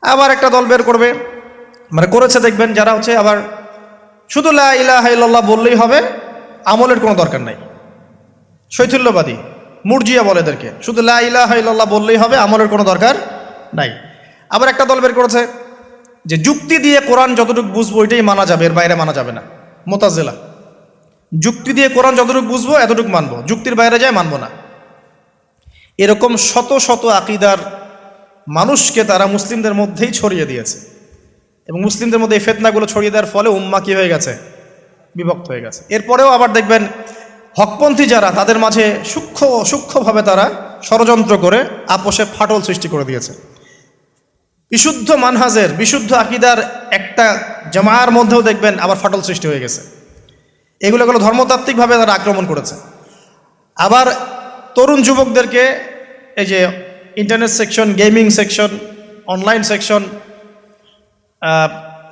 আবার একটা দল বের করবে, মানে করেছে দেখবেন, যারা হচ্ছে আবার শুধু লা ইলাহা ইল্লাল্লাহ বললেই হবে, আমলের কোনো দরকার নাই। শৈথিল্যবাদী, মুরজিয়া বলে এদেরকে, শুধু লা ইলাহা ইল্লাল্লাহ বললেই হবে, আমলের কোনো দরকার নাই। আবার একটা দল বের করেছে যে যুক্তি দিয়ে কোরআন যতটুকু বুঝবো ওইটাই মানা যাবে, এর বাইরে মানা যাবে না। মুতাজিলা, যুক্তি দিয়ে কোরআন যতটুকু বুঝবো এতটুকু মানবো, যুক্তির বাইরে যায় মানবো না। এরকম শত শত আকীদার মানুষকে তারা মুসলিমদের মধ্যেই ছড়িয়ে দিয়েছে, এবং মুসলিমদের মধ্যে এই ফিতনাগুলো ছড়িয়ে দেওয়ার ফলে উম্মাহ কি হয়ে গেছে? বিভক্ত হয়ে গেছে। এরপরেও আবার দেখবেন হকপন্থী যারা, তাদের মাঝে সূক্ষ্মভাবে তারা ষড়যন্ত্র করে আপোষে ফাটল সৃষ্টি করে দিয়েছে। বিশুদ্ধ মানহাজের, বিশুদ্ধ আকীদার একটা জামায়ার মধ্যেও দেখবেন আবার ফাটল সৃষ্টি হয়ে গেছে। এগুলো ধর্মতাত্ত্বিকভাবে তারা আক্রমণ করেছে। আবার তরুণ যুবকদেরকে এই যে internet section, gaming section, online section,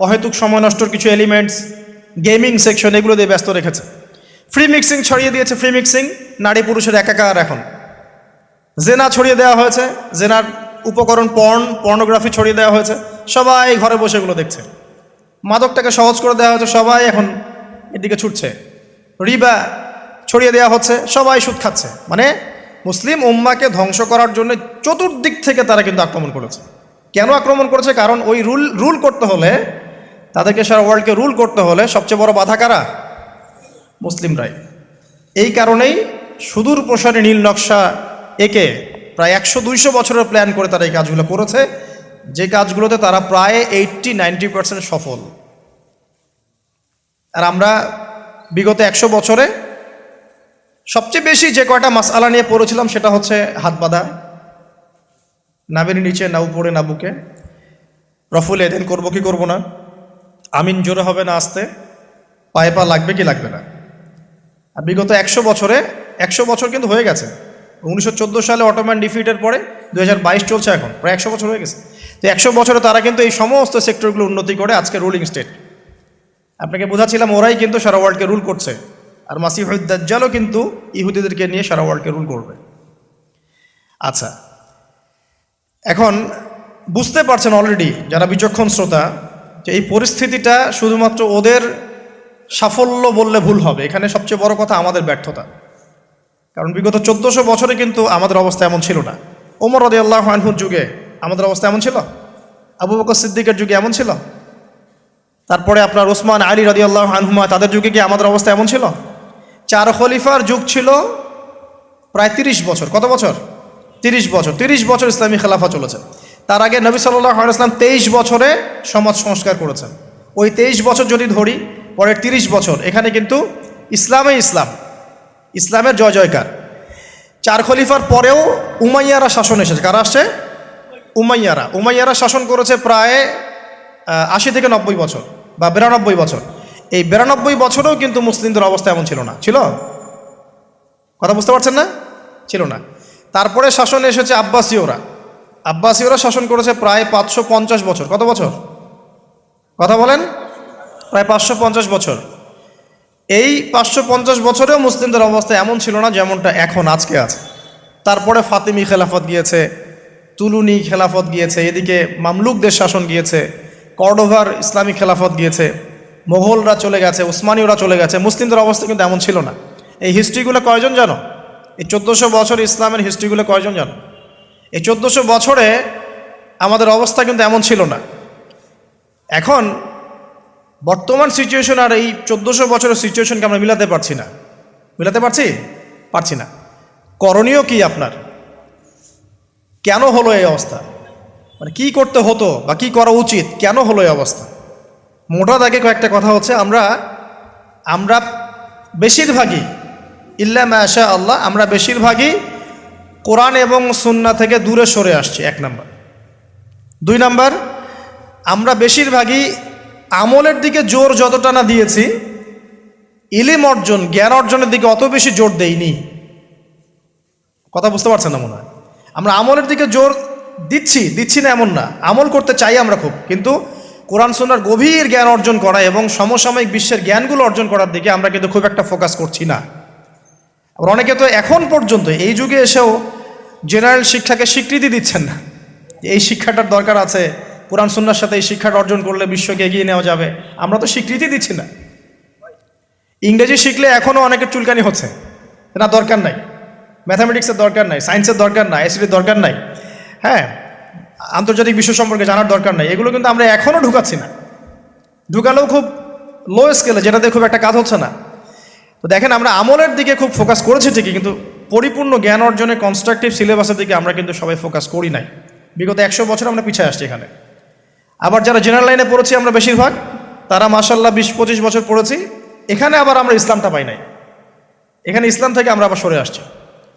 অহেতুক সময় নষ্টর কিছু এলিমেন্টস, গেমিং সেকশন, এগুলো দিয়ে ব্যস্ত রেখেছে। ফ্রি মিক্সিং ছড়িয়ে দিয়েছে, ফ্রি মিক্সিং, নারী পুরুষের একাকার। এখন জেনা ছড়িয়ে দেওয়া হয়েছে, জেনার উপকরণ পর্নোগ্রাফি ছড়িয়ে দেওয়া হয়েছে, সবাই ঘরে বসে এগুলো দেখছে। মাদকটাকে সহজ করে দেওয়া হয়েছে, সবাই এখন এদিকে ছুটছে। রিবা ছড়িয়ে দেওয়া হচ্ছে, সবাই সুদ খাচ্ছে। মানে মুসলিম উম্মাকে ধ্বংস করার জন্য চতুর্দিক থেকে তারা কিন্তু আক্রমণ করেছে। কেন আক্রমণ করেছে? কারণ ওই রুল করতে হলে, তাদেরকে সারা ওয়ার্ল্ডকে রুল করতে হলে সবচেয়ে বড় বাধা কারা? মুসলিমরাই। এই কারণেই সুদূর প্রসারী নীল নকশা একে প্রায় 100-200 বছরের প্ল্যান করে তারা এই কাজগুলো করেছে, যে কাজগুলোতে তারা প্রায় 80-90% সফল। আর আমরা বিগত 100 বছরে সবচেয়ে বেশি যে কয়টা মাসআলা নিয়ে পড়েছিলাম সেটা হচ্ছে হাত বাঁধা, নাবির নিচে না উপরে না বুকে, রফুল এদেন করবো কি করবো না, আমিন জোরে হবে না আস্তে, পায়ে পা লাগবে কি লাগবে না। আর বিগত 100 বছরে 100 বছর কিন্তু হয়ে গেছে। 1914 সালে অটোম্যান ডিফিটের পরে 2022 চলছে, এখন প্রায় 100 বছর হয়ে গেছে। তো 100 বছরে তারা কিন্তু এই সমস্ত সেক্টরগুলো উন্নতি করে আজকে রুলিং স্টেট। আপনাকে বোঝাচ্ছিলাম ওরাই কিন্তু সারা ওয়ার্ল্ডকে রুল করছে। আর মাসিহুদ দাজ্জালও কিন্তু ইহুদিদেরকে নিয়ে সারা ওয়ার্ল্ডকে রুল করবে। আচ্ছা, এখন বুঝতে পারছেন অলরেডি যারা বিচক্ষণ শ্রোতা, যে এই পরিস্থিতিটা শুধুমাত্র ওদের সাফল্য বললে ভুল হবে। এখানে সবচেয়ে বড় কথা আমাদের ব্যর্থতা। কারণ বিগত 1400 বছরে কিন্তু আমাদের অবস্থা এমন ছিল না। ওমর রাদিয়াল্লাহু আনহুর যুগে আমাদের অবস্থা এমন ছিল, আবু বকর সিদ্দিকের যুগে এমন ছিল, তারপরে আপনার ওসমান আলী রাদিয়াল্লাহু আনহুমা, তাদের যুগে কি আমাদের অবস্থা এমন ছিল? 4 খলিফার যুগ ছিল প্রায় 30 বছর। কত বছর? 30 বছর। 30 বছর ইসলামী খেলাফা চলেছে। তার আগে নবী সাল্লাল্লাহু আলাইহি ওয়াসাল্লাম 23 বছরে সমাজ সংস্কার করেছেন। ওই 23 বছর যদি ধরি, পরের 30 বছর এখানে কিন্তু ইসলামের জয় জয়কার। 4 খলিফার পরেও উমাইয়ারা শাসন এসেছে। কারা আসছে? উমাইয়ারা শাসন করেছে প্রায় 80 থেকে 90 বছর বা 92 বছর। এই 92 বছরেও কিন্তু মুসলিমদের অবস্থা এমন ছিল না। ছিল? কথা বুঝতে পারছেন না? ছিল না। তারপরে শাসন এসেছে আব্বাসীয়রা শাসন করেছে প্রায় 550 বছর। কত বছর? কথা বলেন। প্রায় 550 বছর। এই 550 বছরেও মুসলিমদের অবস্থা এমন ছিল না যেমনটা এখন আজকে আছে। তারপরে ফাতিমি খেলাফত গিয়েছে, তুলুনি খেলাফত গিয়েছে, এদিকে মামলুকদের শাসন গিয়েছে, কর্ডোভার ইসলামিক খেলাফত গিয়েছে, মোগলরা চলে গেছে, উসমানীয়রা চলে গেছে। মুসলিমদের অবস্থা কিন্তু এমন ছিল না। এই হিস্ট্রিগুলো কয়জন জানো? এই 1400 বছর ইসলামের হিস্ট্রিগুলো কয়জন জানো? এই 1400 বছরে আমাদের অবস্থা কিন্তু এমন ছিল না। এখন বর্তমান সিচুয়েশন আর এই 1400 বছরের সিচুয়েশনকে আমরা মিলাতে পারছি না। মিলাতে পারছি না। করণীয় কি আপনার? কেন হলো এই অবস্থা? মানে কি করতে হতো বা কি করা উচিত? কেন হলো এই অবস্থা? মোটা দাগে কয়েকটা কথা হচ্ছে, আমরা বেশিরভাগই ইল্লা মাশা আল্লাহ, আমরা বেশিরভাগই কোরআন এবং সুন্নাহ থেকে দূরে সরে আসছি, 1 নাম্বার। 2 নাম্বার, আমরা বেশিরভাগই আমলের দিকে জোর যতটা না দিয়েছি, ইলম অর্জন, জ্ঞান অর্জনের দিকে অত বেশি জোর দেইনি। কথা বুঝতে পারছেন না মনে হয়? আমরা আমলের দিকে জোর দিচ্ছি না এমন না, আমল করতে চাই আমরা খুব, কিন্তু কোরআন সুন্নাহর গভীর জ্ঞান অর্জন করা এবং সমসাময়িক বিশ্বের জ্ঞানগুলো অর্জন করার দিকে আমরা কিন্তু খুব একটা ফোকাস করছি না। আবার অনেকে তো এখন পর্যন্ত এই যুগে এসেও জেনারেল শিক্ষাকে স্বীকৃতি দিচ্ছেন না। এই শিক্ষাটার দরকার আছে, কোরআন সুন্নাহর সাথে এই শিক্ষাটা অর্জন করলে বিশ্বকে এগিয়ে নেওয়া যাবে, আমরা তো স্বীকৃতি দিচ্ছি না। ইংরেজি শিখলে এখনও অনেকের চুলকানি হচ্ছে, না দরকার নাই, ম্যাথামেটিক্সের দরকার নাই, সায়েন্সের দরকার নাই, আইসিটির দরকার নাই, হ্যাঁ, আন্তর্জাতিক বিশ্ব সম্পর্কে জানার দরকার নাই, এগুলো কিন্তু আমরা এখনও ঢুকাচ্ছি না। ঢুকালেও খুব লো স্কেলে, যেটাতে খুব একটা কাজ হচ্ছে না। তো দেখেন, আমরা আমলের দিকে খুব ফোকাস করেছি ঠিকই, কিন্তু পরিপূর্ণ জ্ঞান অর্জনে কনস্ট্রাকটিভ সিলেবাসের দিকে আমরা কিন্তু সবাই ফোকাস করি নাই। বিগত 100 বছর আমরা পিছিয়ে আসছি এখানে। আবার যারা জেনারেল লাইনে পড়েছি আমরা বেশিরভাগ, তারা মাশাআল্লাহ 20-25 বছর পড়েছি, এখানে আবার আমরা ইসলামটা পাই নাই। এখানে ইসলাম থেকে আমরা আবার সরে আসছি।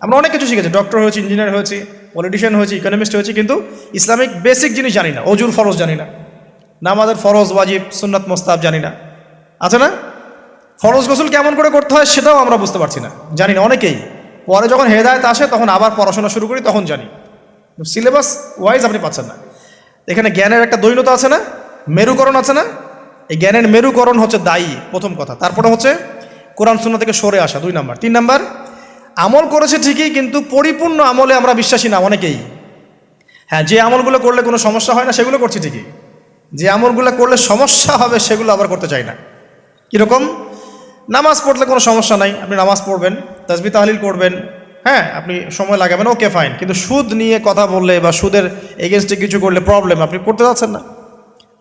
আমরা অনেক কিছু শিখেছি, ডক্টর হয়েছি, ইঞ্জিনিয়ার হয়েছি, পলিটিশিয়ান হয়েছি, ইকোনমিস্ট হয়েছি, কিন্তু ইসলামিক বেসিক জিনিস জানি না। অজুর ফরজ জানি না, নামাজের ফরজ, ওয়াজিব, সুন্নাত, মোস্তাহাব জানি না, আছে না? ফরজ গোসল কেমন করে করতে হয় সেটাও আমরা বুঝতে পারছি না, জানি না অনেকেই। পরে যখন হেদায়েত আসে তখন আবার পড়াশোনা শুরু করি, তখন জানি। সিলেবাস ওয়াইজ আপনি পাচ্ছেন না। এখানে জ্ঞানের একটা দৈন্যতা আছে না, মেরুকরণ আছে না? এই জ্ঞানের মেরুকরণ হচ্ছে দায়ী, প্রথম কথা। তারপরে হচ্ছে কোরআন সুন্নাহ থেকে সরে আসা, 2 নাম্বার। 3 নাম্বার, আমল করেছে ঠিকই, কিন্তু পরিপূর্ণ আমলে আমরা বিশ্বাসী না অনেকেই। হ্যাঁ, যে আমলগুলো করলে কোনো সমস্যা হয় না সেগুলো করছি ঠিকই, যে আমলগুলো করলে সমস্যা হবে সেগুলো আবার করতে চাই না। কীরকম? নামাজ পড়লে কোনো সমস্যা নাই, আপনি নামাজ পড়বেন, তাসবিহ তাহলিল করবেন, হ্যাঁ, আপনি সময় লাগাবেন, ওকে ফাইন। কিন্তু সুদ নিয়ে কথা বললে বা সুদের এগেনস্টে কিছু করলে প্রবলেম, আপনি করতে যাচ্ছেন না।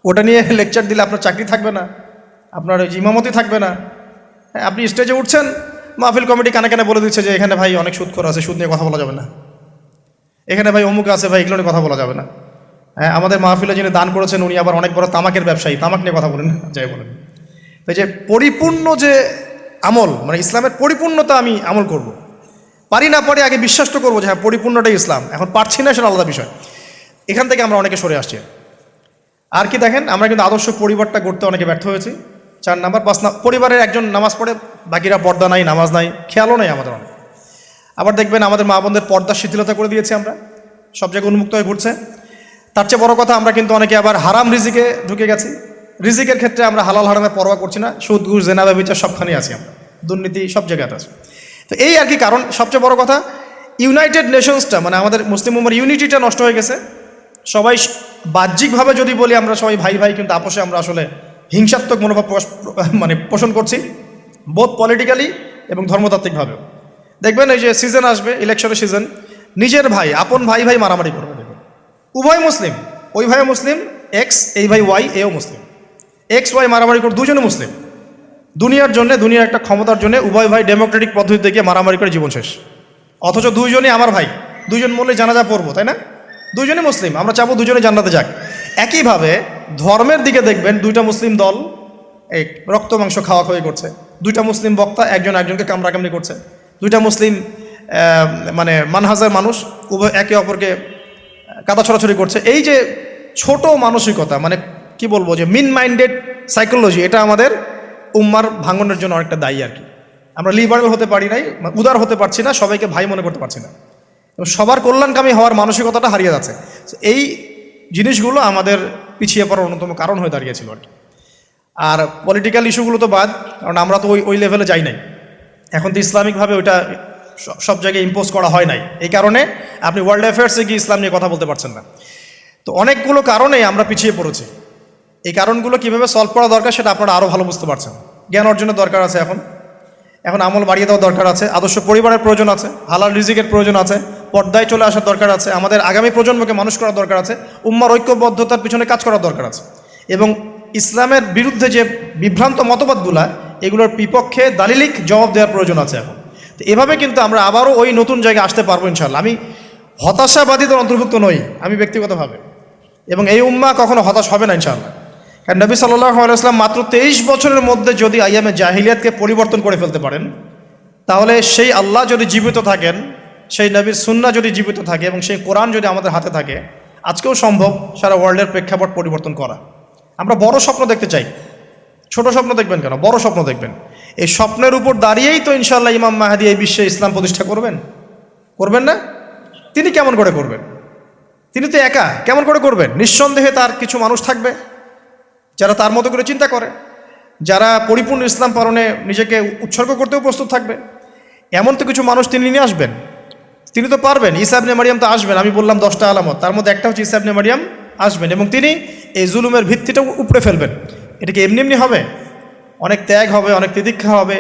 ওটা নিয়ে লেকচার দিলে আপনার চাকরি থাকবে না, আপনার ইমামতি থাকবে না। হ্যাঁ, আপনি স্টেজে উঠছেন, মাহফিল কমিটি কানে কানে বলে দিচ্ছে যে এখানে ভাই অনেক সুদখোর আছে, সুদ নিয়ে কথা বলা যাবে না, এখানে ভাই অমুক আছে, ভাই এগুলো নিয়ে কথা বলা যাবে না। হ্যাঁ, আমাদের মাহফিলে যিনি দান করেছেন উনি আবার অনেক বড় তামাকের ব্যবসায়ী, তামাক নিয়ে কথা বলেন, যাই বলেন। তো যে পরিপূর্ণ যে আমল, মানে ইসলামের পরিপূর্ণতা, আমি আমল করব, পারি না পারি আগে বিশ্বাস তো করবো যে হ্যাঁ পরিপূর্ণটাই ইসলাম, এখন পারছি না সেটা আলাদা বিষয়। এখান থেকে আমরা অনেকে সরে আসছি। আর কি দেখেন, আমরা কিন্তু আদর্শ পরিবারটা গড়তে অনেকে ব্যর্থ হয়েছি। 4 নাম্বার। 5 পরিবারের একজন নামাজ পড়ে, বাকিরা পর্দা নাই, নামাজ নাই, খেয়ালও নাই আমাদের অনেক। আবার দেখবেন আমাদের মা বোনদের পর্দার শিথিলতা করে দিয়েছি আমরা, সব জায়গায় উন্মুক্ত হয়ে ঘুরছে। তার চেয়ে বড় কথা, আমরা কিন্তু অনেকে আবার হারাম রিজিকে ঢুকে গেছি। রিজিকের ক্ষেত্রে আমরা হালাল হারামের পরোয়া করছি না, সুদ ঘুষ জেনা ব্যভিচার সবখানেই আছি আমরা, দুর্নীতি সব জায়গাতে আছে। তো এই আর কি কারণ। সবচেয়ে বড় কথা, ইউনাইটেড নেশনসটা, মানে আমাদের মুসলিম উম্মার ইউনিটিটা নষ্ট হয়ে গেছে। সবাই বাহ্যিকভাবে যদি বলি আমরা সবাই ভাই ভাই, কিন্তু আপোষে আমরা আসলে হিংসাত্মক মনোভাব পোষণ করছি, বোধ পলিটিক্যালি এবং ধর্মতাত্ত্বিকভাবেও। দেখবেন এই যে সিজন আসবে, ইলেকশনের সিজন, নিজের ভাই, আপন ভাই ভাই মারামারি করবে। দেখবেন উভয় মুসলিম, ওই ভাইও মুসলিম, এক্স, এই ভাই ওয়াই, এও মুসলিম, এক্স ওয়াই মারামারি করে, দুজনে মুসলিম। দুনিয়ার জন্য, দুনিয়ার একটা ক্ষমতার জন্য উভয় ভাই ডেমোক্রেটিক পদ্ধতিতে গিয়ে মারামারি করে জীবন শেষ। অথচ দুইজনই আমার ভাই, দুইজন মরলে জানাজা পড়বো, তাই না? দুইজনই মুসলিম, আমরা চাবো দুজনে জান্নাতে যাক। একইভাবে ধর্মের দিকে দেখবেন, 2টা মুসলিম দল এই রক্ত মাংস খাওয়া খাওয়ি করছে, 2টা মুসলিম বক্তা একজন একজনকে কামড়াকামড়ি করছে, 2টা মুসলিম মানে মানহাজের মানুষ উভয় একে অপরকে কাদা ছড়াছড়ি করছে। এই যে ছোট মানসিকতা, মানে কি বলবো, যে মিন মাইন্ডেড সাইকোলজি, এটা আমাদের উম্মার ভাঙনের জন্য অনেকটা দায়ী আর কি। আমরা লিবারেল হতে পারি নাই, উদার হতে পারছি না, সবাইকে ভাই মনে করতে পারছি না, সবার কল্যাণকামী হওয়ার মানসিকতাটা হারিয়ে যাচ্ছে। এই জিনিসগুলো আমাদের পিছিয়ে পড়ার অন্যতম কারণ হয়ে দাঁড়িয়েছিল আর কি। আর পলিটিক্যাল ইস্যুগুলো তো বাদ, কারণ আমরা তো ওই লেভেলে যাই নাই। এখন তো ইসলামিকভাবে ওইটা সব জায়গায় ইম্পোজ করা হয় নাই, এই কারণে আপনি ওয়ার্ল্ড অ্যাফেয়ার্সে গিয়ে ইসলাম নিয়ে কথা বলতে পারছেন না। তো অনেকগুলো কারণেই আমরা পিছিয়ে পড়েছি। এই কারণগুলো কীভাবে সলভ করা দরকার সেটা আপনারা আরও ভালো বুঝতে পারছেন। জ্ঞান অর্জনের দরকার আছে, এখন আমল বাড়িয়ে দেওয়ার দরকার আছে, আদর্শ পরিবারের প্রয়োজন আছে, হালাল রিজিকের প্রয়োজন আছে, পর্দায় চলে আসার দরকার আছে, আমাদের আগামী প্রজন্মকে মানুষ করার দরকার আছে, উম্মার ঐক্যবদ্ধতার পিছনে কাজ করার দরকার আছে, এবং ইসলামের বিরুদ্ধে যে বিভ্রান্ত মতবাদগুলা এগুলোর বিপক্ষে দালিলিক জবাব দেওয়ার প্রয়োজন আছে এখন। তো এভাবে কিন্তু আমরা আবারও ওই নতুন জায়গায় আসতে পারবো ইনশাল্লাহ। আমি হতাশাবাদীদের অন্তর্ভুক্ত নই আমি ব্যক্তিগতভাবে, এবং এই উম্মাহ কখনো হতাশ হবে না ইনশাআল্লাহ। কারণ নবী সাল্লাল্লাহু আলাইহি ওয়াসাল্লাম মাত্র 23 বছরের মধ্যে যদি আইয়ামে জাহিলিয়াতকে পরিবর্তন করে ফেলতে পারেন, তাহলে সেই আল্লাহ যদি জীবিত থাকেন, সেই নবীর সুন্নাহ যদি জীবিত থাকে, এবং সেই কোরআন যদি আমাদের হাতে থাকে, আজকেও সম্ভব সারা ওয়ার্ল্ডের প্রেক্ষাপট পরিবর্তন করা। আমরা বড় স্বপ্ন দেখতে চাই, ছোট স্বপ্ন দেখবেন কেন, বড় স্বপ্ন দেখবেন। এই স্বপ্নের উপর দাঁড়িয়েই তো ইনশাআল্লাহ ইমাম মাহদী এই বিশ্বে ইসলাম প্রতিষ্ঠা করবেন না? তিনি কেমন করে করবেন? তিনি তো একা, কেমন করে করবেন? নিঃসন্দেহে তার কিছু মানুষ থাকবে যারা তার মতো করে চিন্তা করে, যারা পরিপূর্ণ ইসলাম পালনে নিজেকে উৎসর্গ করতেও প্রস্তুত থাকবে। এমন তো কিছু মানুষ তিনি নিয়ে আসবেন, তিনি তো পারবেন। ঈসা ইবনে মারিয়াম তো আসবেন, আমি বললাম 10টা আলামত, তার মধ্যে একটা হচ্ছে ঈসা ইবনে মারিয়াম আসবেন, এবং তিনি এই জুলুমের ভিত্তিটা উপড়ে ফেলবেন। এটা কি এমনি এমনি হবে? অনেক ত্যাগ হবে, অনেক তিতিক্ষা হবে,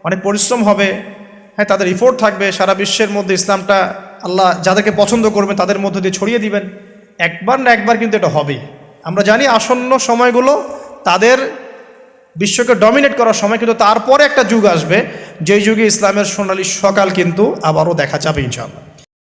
অনেক পরিশ্রম হবে, হ্যাঁ, তাদের ইফোর্ট থাকবে। সারা বিশ্বের মধ্যে ইসলামটা আল্লাহ যাদেরকে পছন্দ করবেন তাদের মধ্য দিয়ে ছড়িয়ে দিবেন। একবার না একবার কিন্তু এটা হবেই। আমরা জানি আসন্ন সময়গুলো তাদের বিশ্বকে ডমিনেট করার সময়, কিন্তু তারপরে একটা যুগ আসবে যেই যুগে ইসলামের সোনালী সকাল কিন্তু আবারও দেখা যাবে ইনশাআল্লাহ।